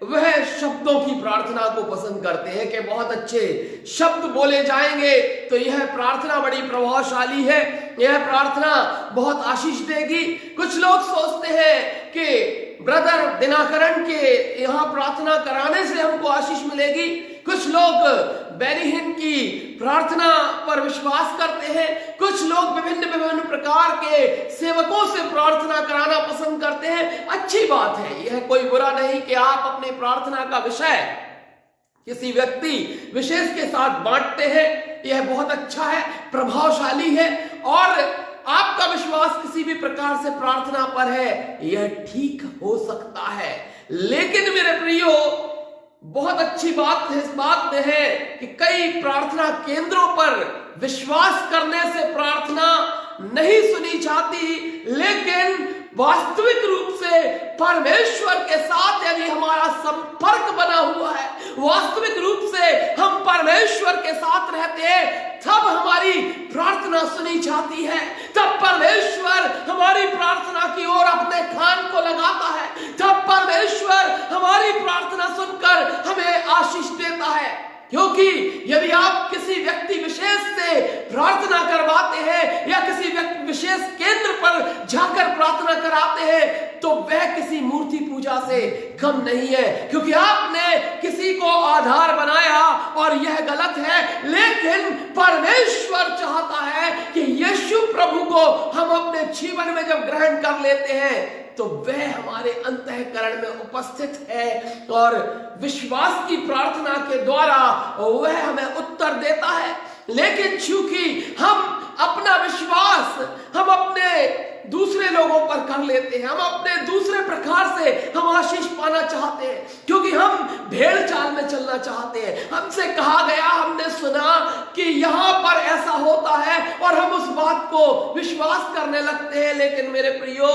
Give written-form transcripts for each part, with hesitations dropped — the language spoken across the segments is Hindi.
वह शब्दों की प्रार्थना को पसंद करते हैं कि बहुत अच्छे शब्द बोले जाएंगे तो यह प्रार्थना बड़ी प्रभावशाली है, यह प्रार्थना बहुत आशीष देगी। कुछ लोग सोचते हैं कि ब्रदर दिनाकरण के यहाँ प्रार्थना कराने से हमको आशीष मिलेगी। कुछ लोग बेनिहिन की प्रार्थना पर विश्वास करते हैं। कुछ लोग विभिन्न विभिन्न प्रकार के सेवकों से प्रार्थना कराना पसंद करते हैं। अच्छी बात है, यह कोई बुरा नहीं कि आप अपनी प्रार्थना का विषय किसी व्यक्ति विशेष के साथ बांटते हैं। यह बहुत अच्छा है, प्रभावशाली है, और आपका विश्वास किसी भी प्रकार से प्रार्थना पर है, यह ठीक हो सकता है। लेकिन मेरे प्रियो, बहुत अच्छी बात इस बात में है कि कई प्रार्थना केंद्रों पर विश्वास करने से प्रार्थना नहीं सुनी जाती, लेकिन वास्तविक रूप से परमेश्वर के साथ यदि हमारा संपर्क बना हुआ है, वास्तविक रूप से हम परमेश्वर के साथ रहते हैं, तब हमारी प्रार्थना सुनी जाती है। तब परमेश्वर हमारी प्रार्थना की ओर अपने कान को लगाता है। तब परमेश्वर हमारी प्रार्थना सुनकर हमें आशीष देता है। क्योंकि यदि आप किसी व्यक्ति विशेष से प्रार्थना करवाते हैं या किसी व्यक्ति विशेष केंद्र पर जाकर प्रार्थना कराते हैं, तो वह किसी मूर्ति पूजा से कम नहीं है, क्योंकि आपने किसी को आधार बनाया और यह गलत है। लेकिन परमेश्वर चाहता है कि यीशु प्रभु को हम अपने जीवन में जब ग्रहण कर लेते हैं तो वह हमारे अंतःकरण में उपस्थित है और विश्वास की प्रार्थना के द्वारा वह हमें उत्तर देता है। लेकिन चूंकि हम अपना विश्वास हम अपने दूसरे लोगों पर कर लेते हैं, हम अपने दूसरे प्रकार से हम आशीष पाना चाहते हैं, क्योंकि हम भेड़ चाल में चलना चाहते हैं। हमसे कहा गया, हमने सुना कि यहाँ पर ऐसा होता है और हम उस बात को विश्वास करने लगते हैं। लेकिन मेरे प्रियो,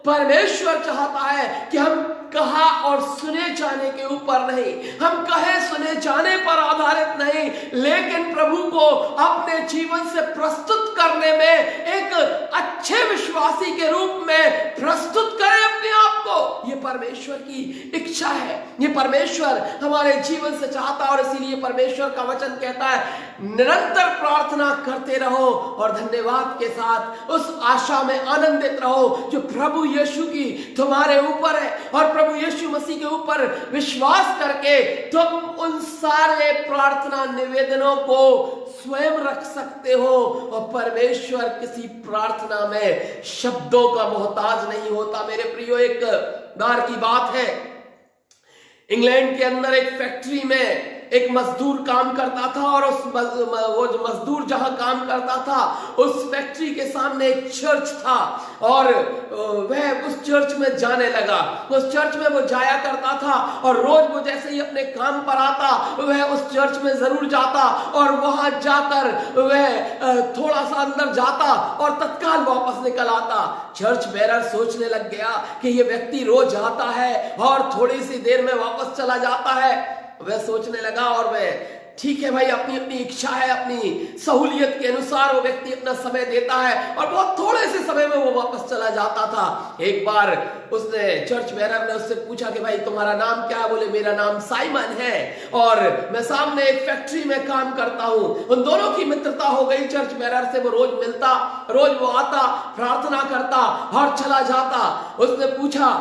परमेश्वर चाहता है कि हम कहा और सुने जाने के ऊपर नहीं, हम कहे सुने जाने पर आधारित नहीं, लेकिन प्रभु को अपने जीवन से प्रस्तुत करने में एक अच्छे विश्वासी के रूप में प्रस्तुत करें अपने आप को। ये परमेश्वर की इच्छा है, ये परमेश्वर हमारे जीवन से चाहता है। और इसीलिए परमेश्वर का वचन कहता है, निरंतर प्रार्थना करते रहो और धन्यवाद के साथ उस आशा में आनंदित रहो जो प्रभु यीशु की तुम्हारे ऊपर है। और प्रभु यीशु मसीह के ऊपर विश्वास करके तुम उन सारे प्रार्थना निवेदनों को स्वयं रख सकते हो। और परमेश्वर किसी प्रार्थना में शब्दों का मोहताज नहीं होता। मेरे प्रियो, एक बार की बात है, इंग्लैंड के अंदर एक फैक्ट्री में एक मजदूर काम करता था, और वो जो मजदूर जहां काम करता था उस फैक्ट्री के सामने एक चर्च था, और वह उस चर्च में जाने लगा। उस चर्च में वो जाया करता था, और रोज वो जैसे ही अपने काम पर आता वह उस चर्च में जरूर जाता, और वहां जाकर वह थोड़ा सा अंदर जाता और तत्काल वापस निकल आता। चर्च बेरर सोचने लग गया कि ये व्यक्ति रोज आता है और थोड़ी सी देर में वापस चला जाता है। वह सोचने लगा, और वह ठीक है भाई, अपनी अपनी इच्छा है, अपनी सहूलियत के अनुसार वो व्यक्ति अपना समय देता है, और बहुत थोड़े से समय में वो वापस चला जाता था। एक बार उसने चर्च बेरर ने उससे पूछा कि भाई तुम्हारा नाम क्या है? बोले मेरा नाम साइमन है और मैं सामने एक फैक्ट्री में काम करता हूं। उन दोनों की मित्रता हो गई। चर्च बेरर से वो रोज मिलता, रोज वो आता, प्रार्थना करता और चला जाता। उसने पूछा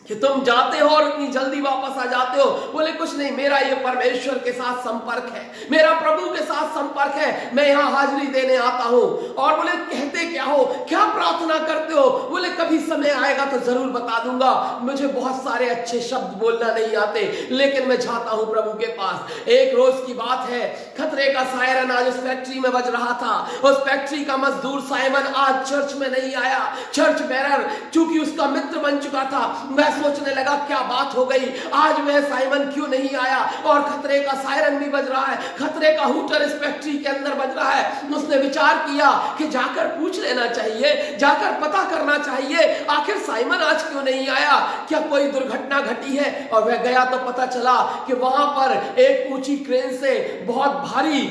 कि तुम जाते हो और इतनी जल्दी वापस आ जाते हो? बोले कुछ नहीं, मेरा ये परमेश्वर के साथ संपर्क है, मेरा प्रभु के साथ संपर्क है, मैं यहाँ हाजिरी देने आता हूँ। और बोले कहते क्या हो, क्या प्रार्थना करते हो? बोले कभी समय आएगा तो जरूर बता दूंगा, मुझे बहुत सारे अच्छे शब्द बोलना नहीं आते, लेकिन मैं जाता हूँ प्रभु के पास। एक रोज की बात है, खतरे का सायरन आज उस फैक्ट्री में बज रहा था। उस फैक्ट्री का मजदूर साइमन आज चर्च में नहीं आया। चर्च बेरर चूंकि उसका मित्र बन चुका था, वह सोचने लगा क्या बात हो गई, आज वह साइमन क्यों नहीं आया? और खतरे का सायरन भी बज रहा है, खतरे का हूटर इस फैक्ट्री के अंदर बज रहा है। उसने विचार किया कि जाकर पूछ लेना चाहिए, जाकर पता करना चाहिए, आखिर साइमन आज क्यों नहीं आया, क्या कोई दुर्घटना घटी है? और वह गया तो पता चला कि वहां पर एक ऊंची क्रेन से बहुत भारी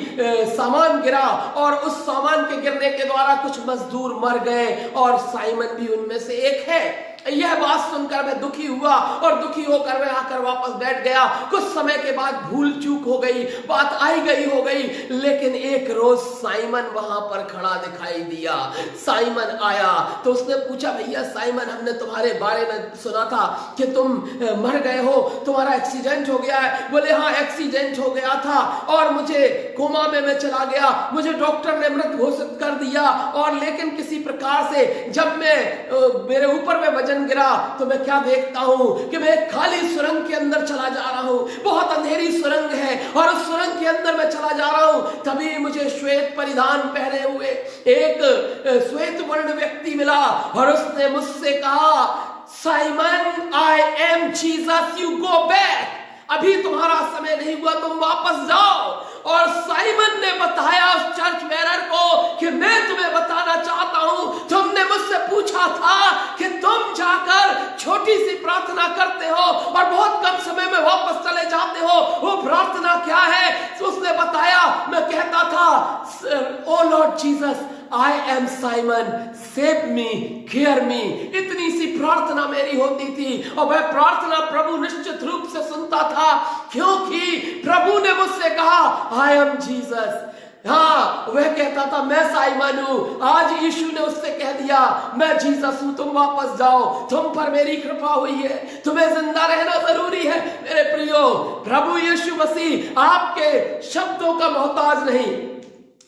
सामान गिरा, और उस सामान के गिरने के द्वारा कुछ मजदूर मर गए, और साइमन भी उनमें से एक है। यह बात सुनकर मैं दुखी हुआ और दुखी होकर मैं आकर वापस बैठ गया। कुछ समय के बाद भूल चूक हो गई, बात आई गई हो गई, लेकिन एक रोज साइमन वहां पर खड़ा दिखाई दिया। साइमन आया तो उसने पूछा, भैया साइमन, हमने तुम्हारे बारे में सुना था कि तुम मर गए हो, तुम्हारा एक्सीडेंट हो गया है। बोले हाँ, एक्सीडेंट हो गया था और मुझे कोमा में मैं चला गया, मुझे डॉक्टर ने मृत घोषित कर दिया। और लेकिन किसी प्रकार से जब मैं मेरे ऊपर में वजन गिरा तो मैं क्या देखता हूं कि मैं एक खाली सुरंग के अंदर चला जा रहा हूं। बहुत अंधेरी सुरंग है और उस सुरंग के अंदर मैं चला जा रहा हूं। तभी मुझे श्वेत परिधान पहने हुए एक श्वेत वर्ण व्यक्ति मिला और उसने मुझसे कहा, Simon, I am Jesus, you go back. अभी तुम्हारा समय नहीं हुआ, तुम वापस जाओ। और साइमन ने बताया उस चर्च बेरर को कि मैं तुम्हें बताना चाहता हूं, तुमने मुझसे पूछा था कि तुम जाकर छोटी सी प्रार्थना करते हो और बहुत कम समय में वापस चले जाते हो, वो प्रार्थना क्या है? तो उसने बताया, मैं कहता था, oh lord Jesus, I am Simon, save me, care me. इतनी सी प्रार्थना मेरी होती थी और वह प्रार्थना प्रभु निश्चित रूप से सुनता था, क्योंकि प्रभु ने मुझसे कहा, आई एम जीसस। हाँ, वह कहता था, मैं साइमन हूं। आज यीशु ने उससे कह दिया, मैं जीसस हूं, तुम वापस जाओ, तुम पर मेरी कृपा हुई है, तुम्हें जिंदा रहना जरूरी है। मेरे प्रियो, प्रभु यीशु मसीह आपके शब्दों का मोहताज नहीं।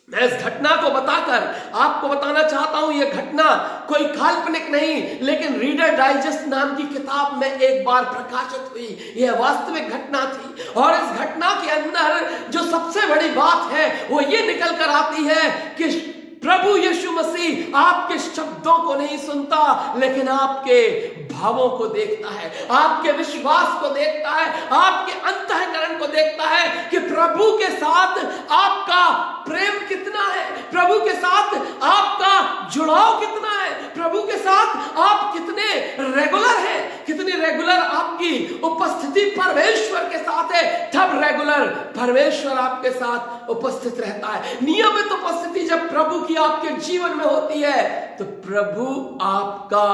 मैं इस घटना को बताकर आपको बताना चाहता हूं, यह घटना कोई काल्पनिक नहीं, लेकिन रीडर डाइजेस्ट नाम की किताब में एक बार प्रकाशित हुई। यह वास्तविक घटना थी और इस घटना के अंदर जो सबसे बड़ी बात है वो ये निकल कर आती है कि प्रभु यीशु मसीह आपके शब्दों को नहीं सुनता, लेकिन आपके भावों को देखता है, आपके विश्वास को देखता है, आपके अंतःकरण को देखता है कि प्रभु के साथ आपका प्रेम कितना है, प्रभु के साथ आपका जुड़ाव कितना है, प्रभु के साथ आप कितने रेगुलर हैं, कितनी रेगुलर आपकी उपस्थिति परमेश्वर के साथ है। तब रेगुलर परमेश्वर आपके साथ उपस्थित रहता है। नियमित उपस्थिति जब प्रभु की आपके जीवन में होती है तो प्रभु आपका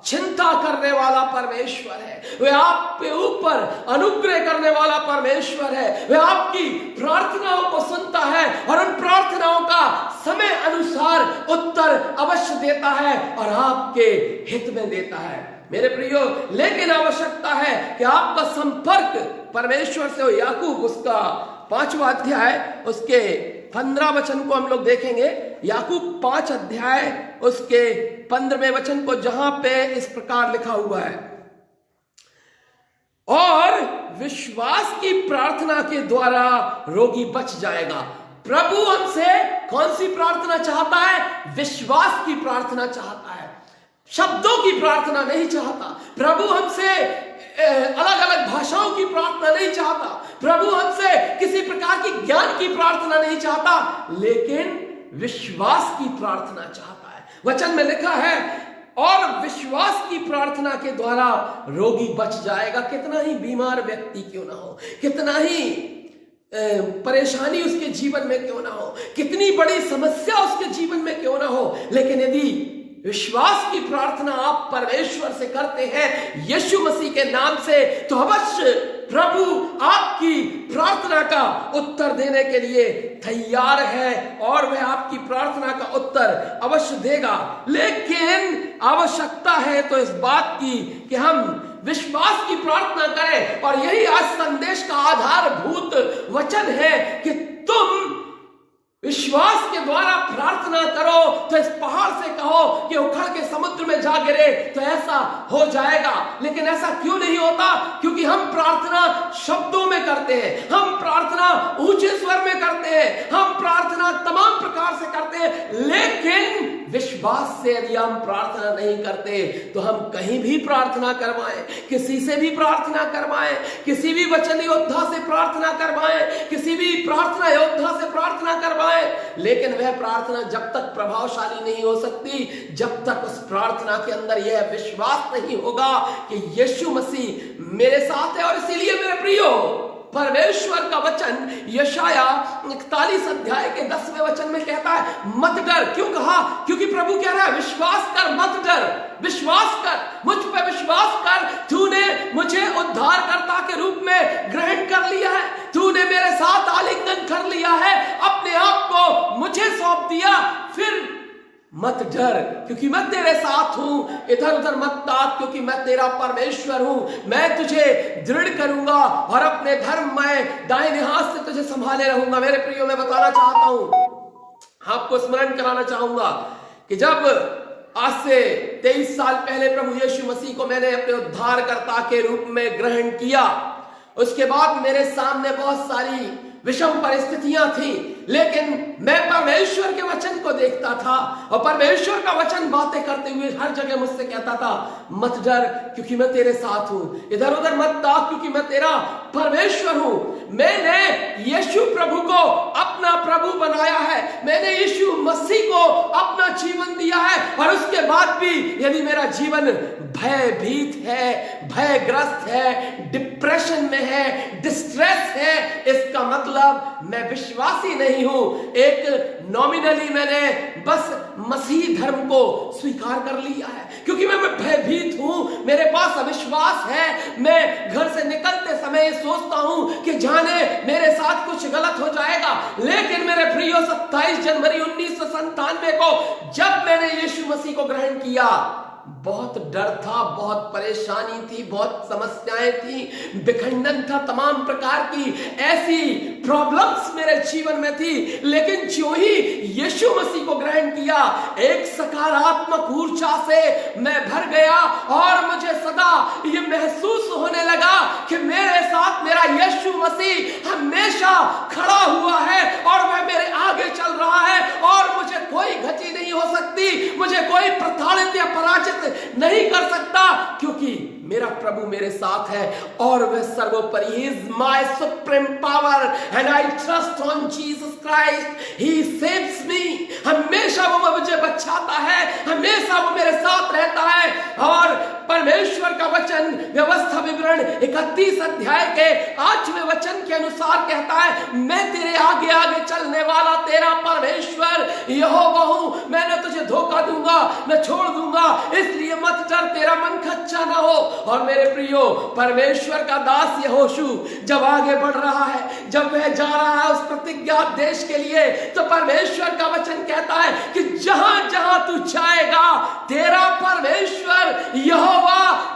चिंता करने वाला परमेश्वर है, वह आपके ऊपर अनुग्रह करने वाला परमेश्वर है, वह आपकी प्रार्थनाओं को सुनता है और उन प्रार्थनाओं का समय अनुसार उत्तर अवश्य देता है और आपके हित में देता है। मेरे प्रियो, लेकिन आवश्यकता है कि आपका संपर्क परमेश्वर से हो। याकूब उसका 5वां अध्याय उसके 15 वचन को हम लोग देखेंगे। याकूब 5 अध्याय उसके 15वें वचन को, जहां पे इस प्रकार लिखा हुआ है, और विश्वास की प्रार्थना के द्वारा रोगी बच जाएगा। प्रभु हमसे कौन सी प्रार्थना चाहता है? विश्वास की प्रार्थना चाहता है, शब्दों की प्रार्थना नहीं चाहता। प्रभु हमसे अलग अलग भाषाओं की प्रार्थना नहीं चाहता, प्रभु हमसे किसी प्रकार की ज्ञान की प्रार्थना नहीं चाहता, लेकिन विश्वास की प्रार्थना चाहता है। वचन में लिखा है, और विश्वास की प्रार्थना के द्वारा रोगी बच जाएगा। कितना ही बीमार व्यक्ति क्यों ना हो, कितना ही परेशानी उसके जीवन में क्यों ना हो, कितनी बड़ी समस्या उसके जीवन में क्यों ना हो, लेकिन यदि विश्वास की प्रार्थना आप परमेश्वर से करते हैं यीशु मसीह के नाम से, तो अवश्य प्रभु आपकी प्रार्थना का उत्तर देने के लिए तैयार है और वह आपकी प्रार्थना का उत्तर अवश्य देगा। लेकिन आवश्यकता है तो इस बात की कि हम विश्वास की प्रार्थना करें, और यही आज संदेश का आधारभूत वचन है कि तुम विश्वास के द्वारा प्रार्थना करो। तो इस पहाड़ से कहो कि उखड़ के समुद्र में जा गिरे, तो ऐसा हो जाएगा। लेकिन ऐसा क्यों नहीं होता? क्योंकि हम प्रार्थना शब्दों में करते हैं, हम प्रार्थना ऊंचे स्वर में करते हैं, हम प्रार्थना तमाम प्रकार से करते हैं, लेकिन विश्वास से यदि हम प्रार्थना नहीं करते तो हम कहीं भी प्रार्थना करवाएं, किसी से भी प्रार्थना करवाएं, किसी भी वचन योद्धा से प्रार्थना करवाएं, किसी भी प्रार्थना योद्धा से प्रार्थना करवाएं, लेकिन वह प्रार्थना जब तक प्रभावशाली नहीं हो सकती, जब तक उस प्रार्थना के अंदर यह विश्वास नहीं होगा कि यीशु मसीह मेरे साथ है। और इसीलिए मेरे प्रियो, परमेश्वर का वचन यशाया 41 अध्याय के 10वें वचन में कहता है, मत डर। क्यों कहा? क्योंकि प्रभु कह रहा है विश्वास कर, मत डर। विश्वास कर, मुझ पे विश्वास कर। तूने मुझे उद्धारकर्ता के रूप में ग्रहण कर लिया है, तूने मेरे साथ आलिंगन कर लिया है, अपने आप को मुझे सौंप दिया। फिर मत डर, क्योंकि मैं तेरे साथ हूं। इधर उधर मत ताक, क्योंकि मैं तेरा परमेश्वर हूं। मैं तुझे दृढ़ करूंगा और अपने धर्म में दाहिने हाथ से तुझे संभाले रहूंगा। मेरे प्रियो, मैं बताना चाहता हूं, आपको स्मरण कराना चाहूंगा कि जब आज से 23 साल पहले प्रभु यीशु मसीह को मैंने अपने उद्धारकर्ता के रूप में ग्रहण किया, उसके बाद मेरे सामने बहुत सारी विषम परिस्थितियां थी, लेकिन मैं परमेश्वर के वचन को देखता था और परमेश्वर का वचन बातें करते हुए हर जगह मुझसे कहता था, मत डर क्योंकि मैं तेरे साथ हूं, इधर उधर मत ताक क्योंकि मैं तेरा परमेश्वर हूं। मैंने यीशु प्रभु को अपना प्रभु बनाया है, मैंने यीशु मसीह को अपना जीवन दिया है, और उसके बाद भी यदि मेरा जीवन भयभीत है, भयग्रस्त है, डिप्रेशन में है, डिस्ट्रेस है, इसका मतलब मैं विश्वासी नहीं हूं। एक नॉमिनली मैंने बस मसीह धर्म को स्वीकार कर लिया है, क्योंकि मैं भयभीत हूं, मेरे पास अविश्वास है। मैं घर से निकलते समय सोचता हूं कि जाने मेरे साथ कुछ गलत हो जाएगा। लेकिन मेरे प्रियो, 27 जनवरी 1997 को जब मैंने यीशु मसीह को ग्रहण किया, बहुत डर था, बहुत परेशानी थी, बहुत समस्याएं थी, विखंडन था, तमाम प्रकार की ऐसी प्रॉब्लम्स मेरे जीवन में थी। लेकिन जो ही यीशु मसीह को ग्रहण किया, एक सकारात्मक ऊर्जा से मैं भर गया और मुझे सदा ये महसूस होने लगा कि मेरे साथ मेरा यीशु मसीह हमेशा खड़ा हुआ है और वह मेरे आगे चल रहा है, और मुझे कोई गति नहीं हो सकती, मुझे कोई प्रताड़ित या पराजित नहीं कर सकता, क्योंकि मेरा प्रभु मेरे साथ है और वह सर्वोपरि। He is my supreme power and I trust on Jesus Christ. He saves me. हमेशा वो मुझे बचाता है, हमेशा वो मेरे साथ रहता है। और परमेश्वर का वचन व्यवस्था विवरण 31 अध्याय के 8वें वचन के अनुसार कहता है, मैं तेरे आगे आगे चलने वाला तेरा परमेश्वर यहोवा हूं, मैं न तुझे धोखा दूंगा न छोड़ दूंगा, इसलिए मत डर, तेरा मन खच्चा ना हो। और मेरे प्रियो, परमेश्वर का दास यहोशू जब आगे बढ़ रहा है, जब वह जा रहा है उस प्रतिज्ञात देश के लिए, तो परमेश्वर का वचन कहता है कि जहां जहां तू जाएगा, तेरा परमेश्वर यहोवा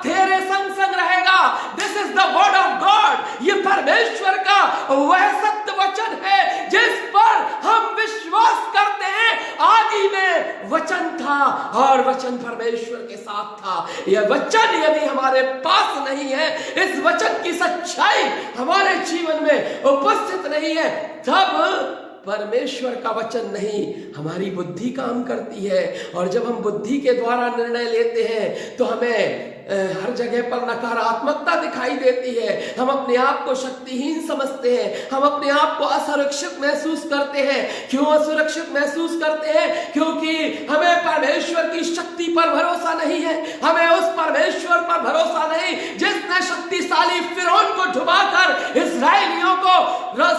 तेरे संग संग रहेगा। This is the word of God. ये परमेश्वर का वह सत्य वचन है जिस पर हम विश्वास करते हैं। आदि में वचन था और वचन परमेश्वर के साथ था। यह वचन यदि हमारे पास नहीं है, इस वचन की सच्चाई हमारे जीवन में उपस्थित नहीं है, तब परमेश्वर का वचन नहीं, हमारी बुद्धि काम करती है। और जब हम बुद्धि के द्वारा निर्णय लेते हैं तो हमें हर जगह पर नकारात्मकता दिखाई देती है। हम अपने आप को शक्तिहीन समझते हैं, हम अपने आप को असुरक्षित महसूस करते हैं। क्यों असुरक्षित महसूस करते हैं? क्योंकि हमें परमेश्वर की शक्ति पर भरोसा नहीं है, हमें उस परमेश्वर पर भरोसा नहीं जिसने शक्तिशाली फिरौन को डुबाकर इस्राएलियों को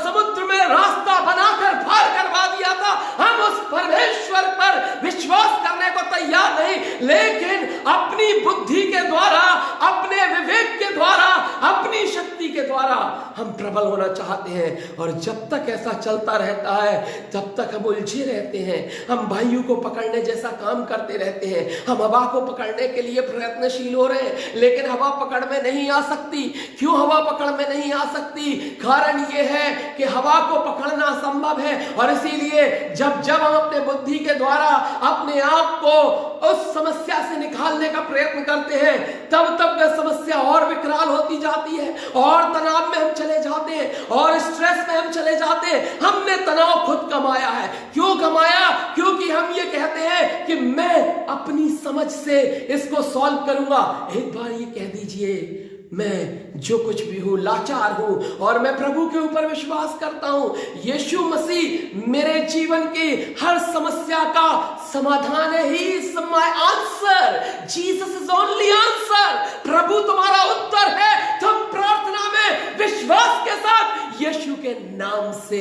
समुद्र में रास्ता बनाकर पार करवा दिया था। हम उस परमेश्वर पर विश्वास करने को तैयार नहीं, लेकिन अपनी बुद्धि के द्वारा, अपने विवेक के द्वारा, अपनी शक्ति के द्वारा हम प्रबल होना चाहते हैं। और जब तक ऐसा चलता रहता है, तब तक हम उलझे रहते हैं। हम वायु को पकड़ने जैसा काम करते रहते हैं। हम हवा को पकड़ने के लिए प्रयत्नशील हो रहे हैं, लेकिन हवा पकड़ में नहीं आ सकती। क्यों हवा पकड़ में नहीं आ सकती? कारण यह है कि हवा को पकड़ना असंभव है। और इसीलिए जब जब हम अपने बुद्धि के द्वारा अपने आप को उस समस्या से निकालने का प्रयत्न करते हैं, तब तब वह समस्या और विकराल होती जाती है, और तनाव में हम चले जाते हैं, और स्ट्रेस में हम चले जाते हैं। हमने तनाव खुद कमाया है। क्यों कमाया? क्योंकि हम ये कहते हैं कि मैं अपनी समझ से इसको सॉल्व करूंगा। एक बार ये कह दीजिए, मैं जो कुछ भी हूं लाचार हूं और मैं प्रभु के ऊपर विश्वास करता हूं। यीशु मसीह मेरे जीवन की हर समस्या का समाधान है। He is my answer. Jesus is only answer. प्रभु तुम्हारा उत्तर है। तुम प्रार्थना में विश्वास के साथ यीशु के नाम से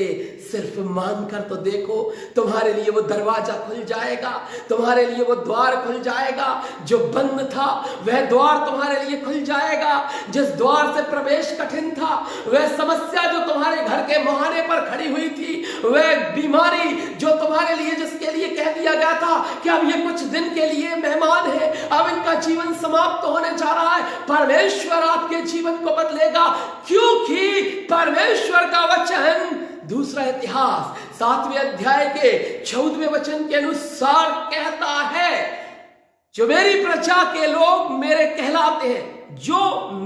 सिर्फ मांग कर तो देखो, तुम्हारे लिए वो दरवाजा खुल जाएगा, तुम्हारे लिए वो द्वार खुल जाएगा। जो बंद था वह द्वार तुम्हारे लिए खुल जाएगा। जिस द्वार से प्रवेश कठिन था, वह समस्या जो तुम्हारे घर के मुहाने पर खड़ी हुई थी, वह बीमारी जो तुम्हारे लिए, जिसके लिए कह दिया गया था कि अब ये कुछ दिन के लिए मेहमान है, अब इनका जीवन समाप्त होने जा रहा है, परमेश्वर आपके जीवन को बदलेगा, क्योंकि परमेश्वर का वचन दूसरा इतिहास 7वें अध्याय के 14वें वचन के अनुसार कहता है, जो मेरी प्रजा के लोग मेरे कहलाते हैं, जो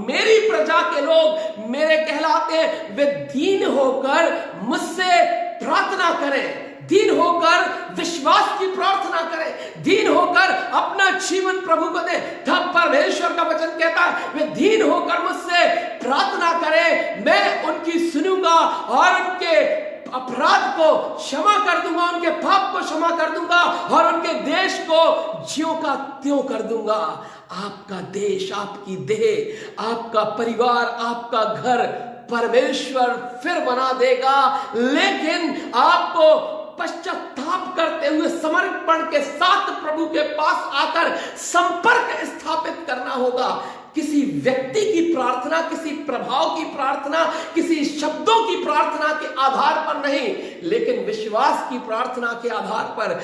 मेरी प्रजा के लोग मेरे कहलाते हैं, वे दीन होकर मुझसे प्रार्थना करें, दीन होकर विश्वास की प्रार्थना करें, दीन होकर अपना जीवन प्रभु को दे। तब परमेश्वर का वचन कहता है, वे दीन होकर मुझसे प्रार्थना करें, मैं उनकी सुनूंगा और उनके अपराध को क्षमा कर दूंगा, उनके पाप को क्षमा कर दूंगा और उनके देश को ज्यों का त्यों कर दूंगा। आपका देश, आपकी देह, आपका परिवार, आपका घर परमेश्वर फिर बना देगा, लेकिन आपको पश्चाताप करते हुए समर्पण के साथ प्रभु के पास आकर संपर्क स्थापित करना होगा। किसी व्यक्ति की प्रार्थना, किसी प्रभाव की प्रार्थना, किसी शब्दों की प्रार्थना के आधार पर नहीं, लेकिन विश्वास की प्रार्थना के आधार पर।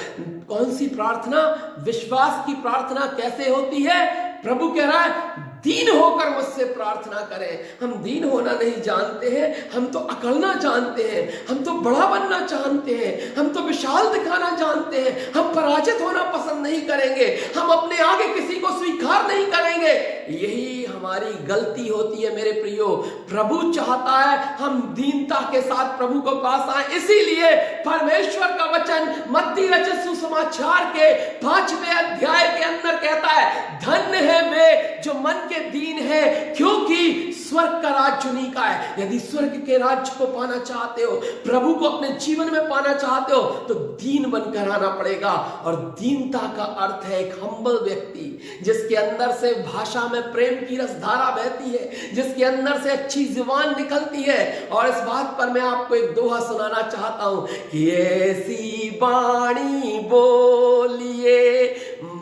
कौन सी प्रार्थना? विश्वास की प्रार्थना कैसे होती है? प्रभु कह रहा है, दीन होकर मुझसे प्रार्थना करें। हम दीन होना नहीं जानते हैं, हम तो अकड़ना जानते हैं, हम तो बड़ा बनना जानते हैं, हम तो विशाल दिखाना जानते हैं, हम पराजित होना पसंद नहीं करेंगे, हम अपने आगे किसी को स्वीकार नहीं करेंगे। यही हमारी गलती होती है मेरे प्रियो। प्रभु चाहता है हम दीनता के साथ प्रभु को पास आए। इसीलिए परमेश्वर का वचन मत्ती रचित सुसमाचार के 5वें अध्याय के अंदर कहता है, धन्य है वे जो मन के दीन है, क्योंकि स्वर्ग का राज्य उन्हीं का है। यदि स्वर्ग के राज्य को पाना चाहते हो, प्रभु को अपने जीवन में पाना चाहते हो, तो दीन बनकर आना पड़ेगा। और दीनता का अर्थ है एक हम्बल व्यक्ति, जिसके अंदर से भाषा में प्रेम की रसधारा बहती है, जिसके अंदर से अच्छी जुबान निकलती है। और इस बात पर मैं आपको एक दोहा सुनाना चाहता हूं कि ऐसी बाणी बोलिए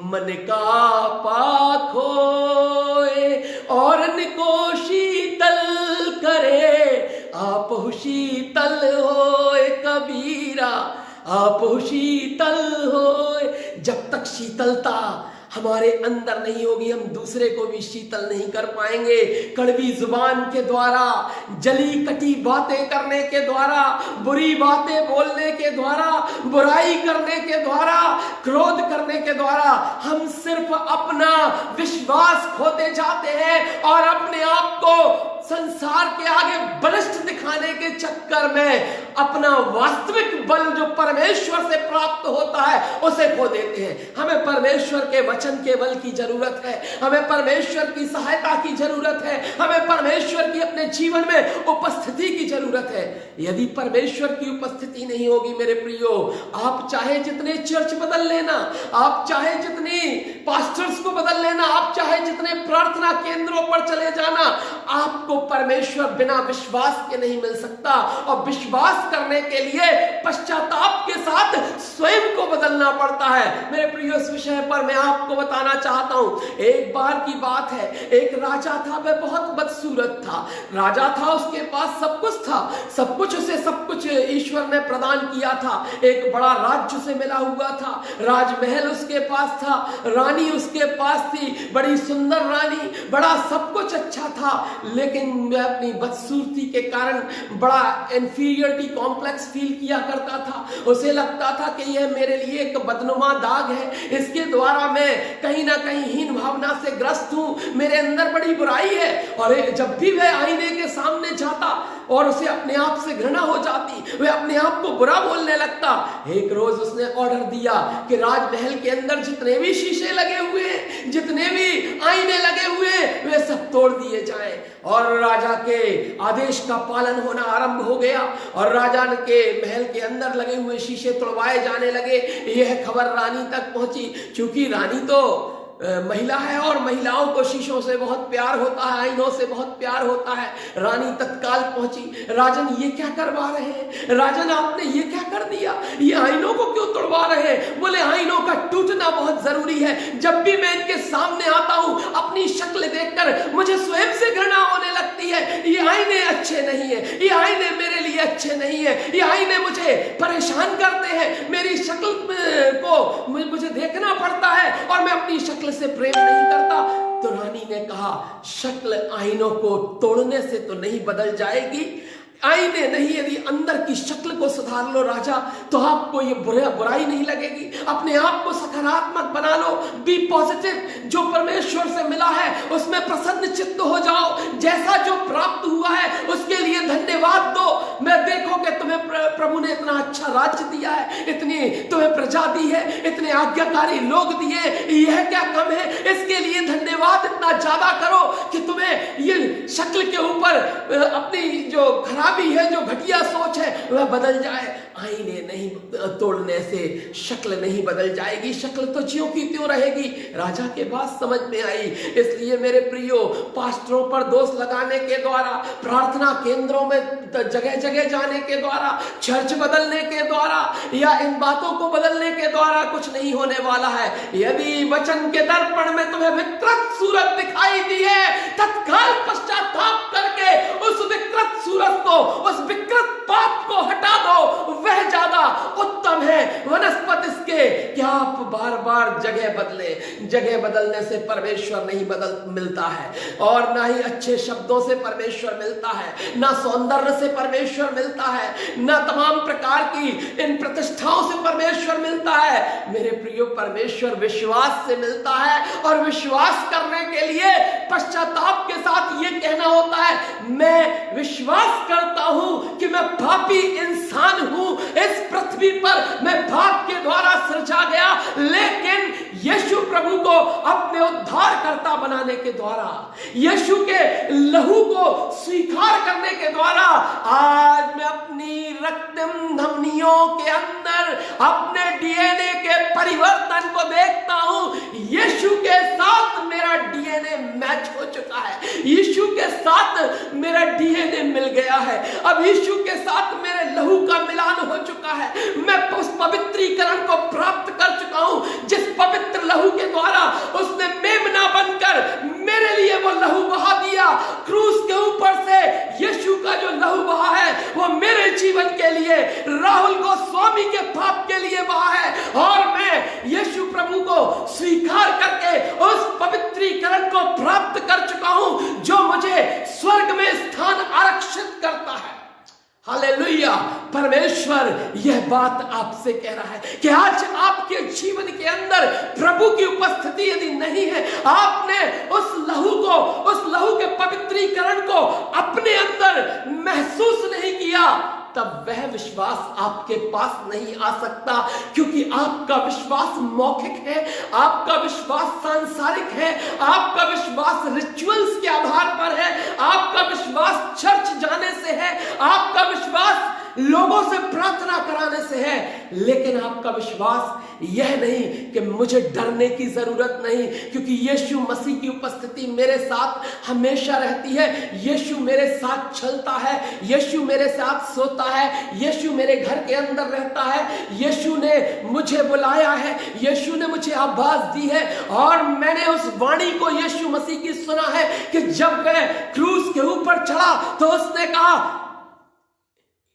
मन का पाख होए और निको शीतल करे, आप शीतल होए कबीरा, आप शीतल होए। जब तक शीतलता हमारे अंदर नहीं होगी, हम दूसरे को भी शीतल नहीं कर पाएंगे। कड़वी जुबान के द्वारा, जली कटी बातें करने के द्वारा, बुरी बातें बोलने के द्वारा, बुराई करने के द्वारा, क्रोध करने के द्वारा हम सिर्फ अपना विश्वास खोते जाते हैं और अपने आप को संसार के आगे बलिष्ठ दिखाने के चक्कर में अपना वास्तविक बल जो परमेश्वर से प्राप्त होता है उसे खो देते हैं। हमें परमेश्वर के वचन के बल की जरूरत है, हमें परमेश्वर की सहायता की जरूरत है, हमें परमेश्वर की अपने जीवन में उपस्थिति की जरूरत है। यदि परमेश्वर की उपस्थिति नहीं होगी मेरे प्रियो, आप चाहे जितने चर्च बदल लेना, आप चाहे जितने पास्टर्स को बदल लेना, आप चाहे जितने प्रार्थना केंद्रों पर चले जाना, आपको परमेश्वर बिना विश्वास के नहीं मिल सकता। और विश्वास करने के लिए पश्चाताप के साथ स्वयं को बदलना पड़ता है। मेरे प्रियो, इस विषय पर मैं आपको बताना चाहता हूं। एक बार की बात है, एक राजा था, वह बहुत बदसूरत था। राजा था, उसके पास सब कुछ था, सब कुछ उसे सब कुछ ईश्वर ने प्रदान किया था। एक बड़ा राज्य उसे मिला हुआ था, राजमहल उसके पास था, रानी उसके पास थी, बड़ी सुंदर रानी, बड़ा सब कुछ अच्छा था। लेकिन वह अपनी बदसूरती के कारण बड़ा इंफीरियरिटी कॉम्प्लेक्स फील किया करता था। उसे लगता था कि यह मेरे लिए एक बदनुमा दाग है, इसके द्वारा मैं कहीं ना कहीं हीन भावना से ग्रस्त हूं, मेरे अंदर बड़ी बुराई है। और जब भी वह आईने के सामने जाता और उसे अपने आप से घृणा हो जाती, वह अपने आप को बुरा बोलने लगता। एक रोज उसने ऑर्डर दिया कि राजमहल के अंदर जितने भी शीशे लगे हुए हैं, जितने भी आईने लगे हुए हैं, वे सब तोड़ दिए जाएं। और राजा के आदेश का पालन होना आरंभ हो गया और राजा के महल के अंदर लगे हुए शीशे तोड़वाए जाने लगे। यह खबर रानी तक पहुंची, क्योंकि रानी तो महिला है और महिलाओं को शीशों से बहुत प्यार होता है, आईनों से बहुत प्यार होता है। रानी तत्काल पहुंची, राजन ये क्या करवा रहे हैं, राजन आपने ये क्या कर दिया, ये आईनों को क्यों तोड़वा रहे हैं। बोले आईनों का टूटना बहुत जरूरी है। जब भी मैं इनके सामने आता हूं अपनी शक्ल देखकर मुझे स्वयं से घृणा होने लगती है। ये आईने अच्छे नहीं है, ये आईने मेरे लिए अच्छे नहीं है, ये आईने मुझे परेशान करते हैं, मेरी शक्ल को मुझे देखना पड़ता है और मैं अपनी शक्ल से प्रेम नहीं करता। तो रानी ने कहा शक्ल आईनों को तोड़ने से तो नहीं बदल जाएगी, आईने नहीं, यदि अंदर की शक्ल को सुधार लो राजा तो आपको ये बुराई नहीं लगेगी। अपने आप को सकारात्मक बना लो, बी पॉजिटिव। जो परमेश्वर से मिला है उसमें प्रसन्न चित्त हो जाओ। जैसा जो प्राप्त हुआ है उसके लिए धन्यवाद दो। मैं देखो कि तुम्हें प्रभु ने इतना अच्छा राज्य दिया है, इतनी तुम्हें प्रजा दी है, इतने आज्ञाकारी लोग दिए, यह क्या कम है। इसके लिए धन्यवाद इतना ज्यादा करो कि तुम्हें ये शक्ल के ऊपर अपनी जो खराबी है, जो घटिया सोच है वह बदल जाए। आईने नहीं तोड़ने से शक्ल नहीं बदल जाएगी, शक्ल तो ज्यों की त्यों रहेगी। राजा के बात समझ में आई। इसलिए मेरे प्रियो, पास्टरों पर दोष लगाने के द्वारा, प्रार्थना केंद्रों में जगह जगह जाने के द्वारा, चर्च बदलने के द्वारा या इन बातों को बदलने के द्वारा कुछ नहीं होने वाला है। यदि वचन के दर्पण में तुम्हें विकृत सूरत दिखाई दी है, तत्काल पश्चाताप करके उस विकृत सूरत को, उस विकृत पाप को हटा दो। वह ज्यादा उत्तम है वनस्पति इसके कि आप बार बार जगह बदले। जगह बदलने से परमेश्वर नहीं मिलता है, और ना ही अच्छे शब्दों से परमेश्वर मिलता है, ना सौंदर्य से परमेश्वर मिलता है, ना तमाम प्रकार की इन प्रतिष्ठाओं से परमेश्वर मिलता है। मेरे प्रियो, परमेश्वर विश्वास से मिलता है, और विश्वास करने के लिए पश्चाताप के साथ ये कहना होता है, मैं विश्वास करता हूं कि मैं पापी इंसान हूं, इस पृथ्वी पर मैं पाप के द्वारा सृजा गया, लेकिन यीशु प्रभु को अपने उद्धारकर्ता बनाने के द्वारा, यीशु के लहू को स्वीकार करने के द्वारा आज मैं अपनी रक्तम धमनियों के अंदर अपने डीएनए के परिवर्तन को देखता हूं। यीशु के साथ मेरा डीएनए मैच हो चुका है, यीशु के साथ मेरा डीएनए मिल गया है, अब यीशु के साथ मेरे लहू का मिलान हो चुका है। मैं उस पवित्रीकरण को प्राप्त कर चुका हूं जिस पवित्र लहू के द्वारा उसने मेमना बनकर मेरे लिए वो लहू बहा दिया। क्रूस के ऊपर से यीशु का जो लहू बहा है वो मेरे जीवन के लिए, राहुल गोस्वामी के पाप के लिए बहा है, और मैं यीशु प्रभु को स्वीकार करके उस पवित्रीकरण को प्राप्त कर चुका हूं जो मुझे स्वर्ग में स्थान आरक्षित करता है। हालेलुया। परमेश्वर यह बात आपसे कह रहा है कि आज आपके जीवन के अंदर प्रभु की उपस्थिति यदि नहीं है, आपने उस लहू के पवित्रीकरण को अपने अंदर महसूस नहीं किया, तब वह विश्वास आपके पास नहीं आ सकता, क्योंकि आपका विश्वास मौखिक है, आपका विश्वास सांसारिक है, आपका विश्वास रिचुअल्स के आधार पर है, आपका विश्वास चर्च जाने से है, आपका विश्वास लोगों से प्रार्थना कराने से है, लेकिन आपका विश्वास यह नहीं कि मुझे डरने की जरूरत नहीं, क्योंकि यीशु मसीह की उपस्थिति मेरे साथ हमेशा रहती है। यीशु मेरे साथ चलता है, यीशु मेरे साथ सोता है, यीशु मेरे घर के अंदर रहता है, यीशु ने मुझे बुलाया है, यीशु ने मुझे आवाज दी है, और मैंने उस वाणी को यीशु मसीह की सुना है कि जब वह क्रूस के ऊपर चढ़ा तो उसने कहा,